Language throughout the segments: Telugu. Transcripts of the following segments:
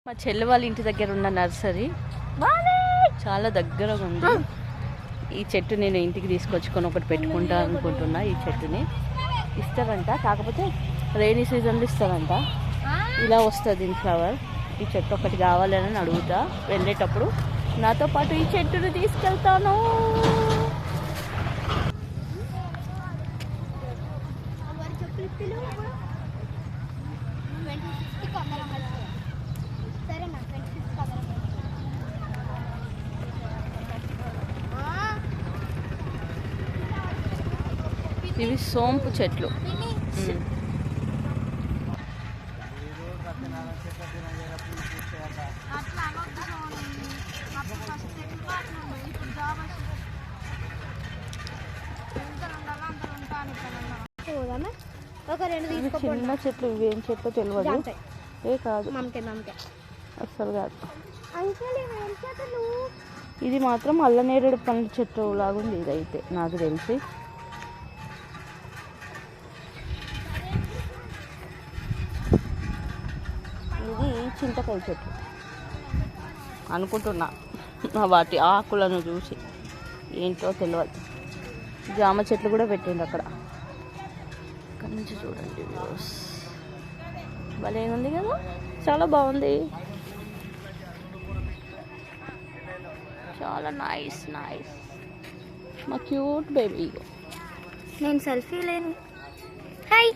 మా చెల్లి వాళ్ళ ఇంటి దగ్గర ఉన్న నర్సరీ చాలా దగ్గరగా ఉంది. ఈ చెట్టు నేను ఇంటికి తీసుకొచ్చుకొని ఒకటి పెట్టుకుంటా అనుకుంటున్నా. ఈ చెట్టుని ఇస్తారంట, కాకపోతే రైనీ సీజన్లో ఇస్తారంట. ఇలా వస్తుంది దీని ఫ్లవర్. ఈ చెట్టు ఒకటి కావాలని అడుగుతా వెళ్ళేటప్పుడు. నాతో పాటు ఈ చెట్టును తీసుకెళ్తాను. ఇవి సోంపు చెట్లు. చిన్న చెట్లు. ఇవేం చెట్లు తెలియదు. ఏ కాదు, అస్సలు కాదు. ఇది మాత్రం అల్లనేరేడు పండ్ల చెట్టు లాగుంది. ఇదైతే నాకు తెలిసి ఇది చింతకాయ చెట్టు అనుకుంటున్నా, వాటి ఆకులను చూసి. ఏంటో తెలియదు. జామ చెట్లు కూడా పెట్టిండు అక్కడ. అక్కడి నుంచి చూడండి, భలే ఉంది కదా, చాలా బాగుంది. చాలా నైస్ నైస్. మా క్యూట్ బేబీ. నేను సెల్ఫీ లేను. హాయ్.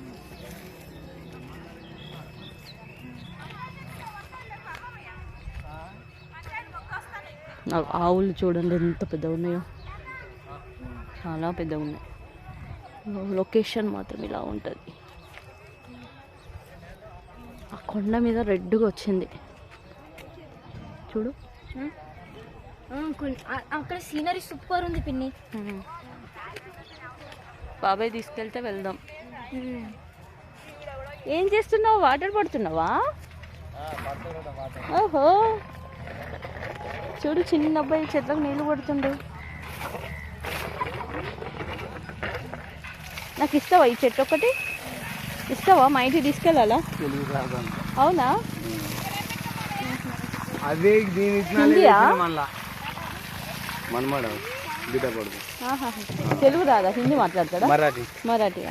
నాకు ఆవులు చూడండి ఎంత పెద్దగా ఉన్నాయో, చాలా పెద్దగా ఉన్నాయి. లొకేషన్ మాత్రం ఇలా ఉంటుంది. ఆ కొండ మీద రెడ్గా వచ్చింది చూడు. అక్కడ సీనరీ సూపర్ ఉంది పిన్ని. బాబాయ్ తీసుకెళ్తే వెళ్దాం. ఏం చేస్తున్నావు? వాటర్ పడుతున్నావా? ఓహో, చూడు చిన్న అబ్బాయి చెట్లకు నీళ్ళు పడుతుండు. నాకు ఇస్తావా ఈ చెట్టు ఒకటి? ఇస్తావా? మా ఇంటికి తీసుకెళ్ళాలా? అవునా? తెలుగు రాదా? హిందీ మాట్లాడతాడా? మరాఠీ.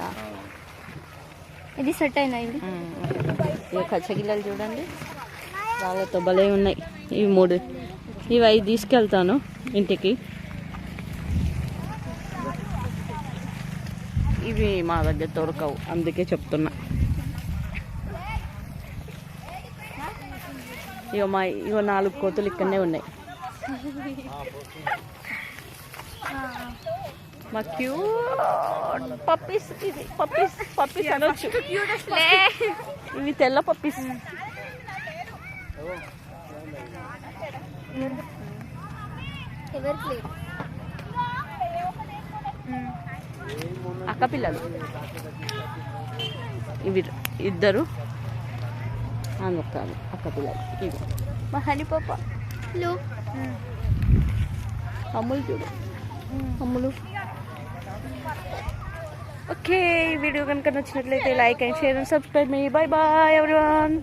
ఇది సెట్ అయినా. ఇవి కచ్చగిల్లలు చూడండి, వాళ్ళతో భలే ఉన్నాయి. ఇవి 3, ఇవి 5 తీసుకెళ్తాను ఇంటికి. ఇవి మా దగ్గర దొరకవు, అందుకే చెప్తున్నా. ఇగో 4 కోతులు ఇక్కడనే ఉన్నాయి. మా క్యూట్ పప్పీస్. ఇది పప్పీస్ అనొచ్చు. ఇవి తెల్ల పప్పీస్. అక్క పిల్లలు ఇవి 2 అక్క పిల్లలు. ఇవి మా హనీ పాప. అమ్ములు చూడు, అమ్ములు. ఓకే, ఈ వీడియో కనుక నచ్చినట్లయితే like and share and subscribe మీ. Bye bye everyone.